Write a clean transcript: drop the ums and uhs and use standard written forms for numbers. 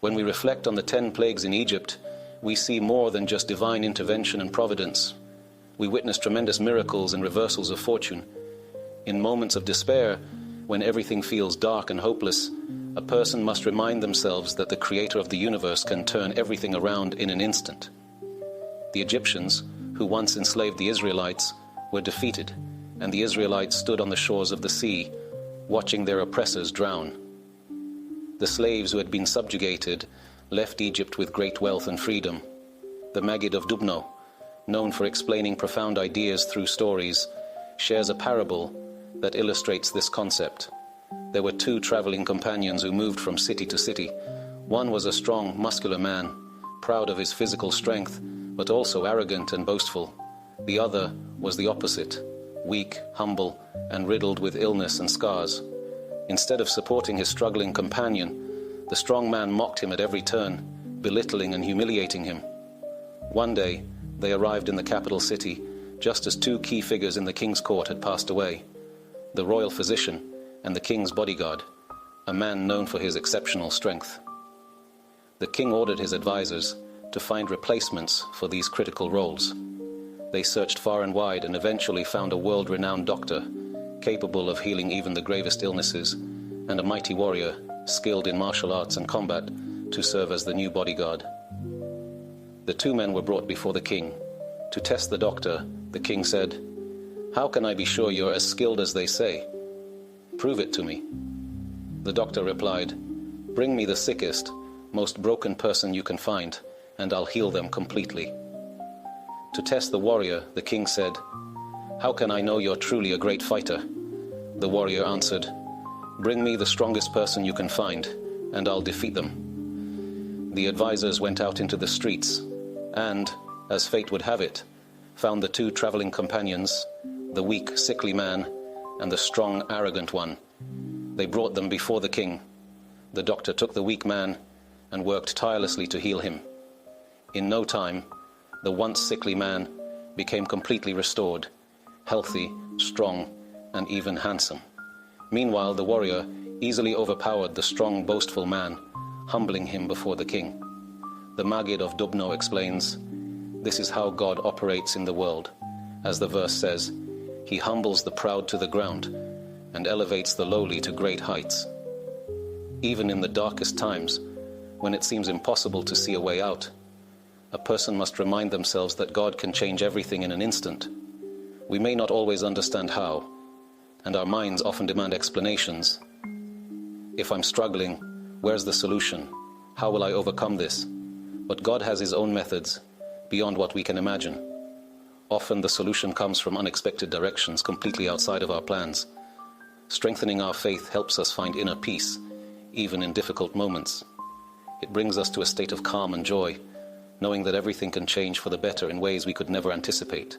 When we reflect on the 10 plagues in Egypt, we see more than just divine intervention and providence. We witness tremendous miracles and reversals of fortune. In moments of despair, when everything feels dark and hopeless, a person must remind themselves that the Creator of the universe can turn everything around in an instant. The Egyptians, who once enslaved the Israelites, were defeated, and the Israelites stood on the shores of the sea, watching their oppressors drown. The slaves who had been subjugated left Egypt with great wealth and freedom. The Maggid of Dubno, known for explaining profound ideas through stories, shares a parable that illustrates this concept. There were 2 traveling companions who moved from city to city. One was a strong, muscular man, proud of his physical strength, but also arrogant and boastful. The other was the opposite, weak, humble, and riddled with illness and scars. Instead of supporting his struggling companion, the strong man mocked him at every turn, belittling and humiliating him. One day, they arrived in the capital city, just as 2 key figures in the king's court had passed away: the royal physician and the king's bodyguard, a man known for his exceptional strength. The king ordered his advisors to find replacements for these critical roles. They searched far and wide and eventually found a world-renowned doctor, capable of healing even the gravest illnesses, and a mighty warrior, skilled in martial arts and combat, to serve as the new bodyguard. The 2 men were brought before the king. To test the doctor, the king said, "How can I be sure you're as skilled as they say? Prove it to me." The doctor replied, "Bring me the sickest, most broken person you can find, and I'll heal them completely." To test the warrior, the king said, "How can I know you're truly a great fighter?" The warrior answered, "Bring me the strongest person you can find, and I'll defeat them." The advisors went out into the streets, and, as fate would have it, found the 2 traveling companions, the weak, sickly man, and the strong, arrogant one. They brought them before the king. The doctor took the weak man and worked tirelessly to heal him. In no time, the once sickly man became completely restored, healthy, strong, and even handsome. Meanwhile, the warrior easily overpowered the strong, boastful man, humbling him before the king. The Maggid of Dubno explains, "This is how God operates in the world. As the verse says, He humbles the proud to the ground and elevates the lowly to great heights." Even in the darkest times, when it seems impossible to see a way out, a person must remind themselves that God can change everything in an instant. We may not always understand how, and our minds often demand explanations. If I'm struggling, where's the solution? How will I overcome this? But God has His own methods, beyond what we can imagine. Often the solution comes from unexpected directions completely outside of our plans. Strengthening our faith helps us find inner peace, even in difficult moments. It brings us to a state of calm and joy, knowing that everything can change for the better in ways we could never anticipate.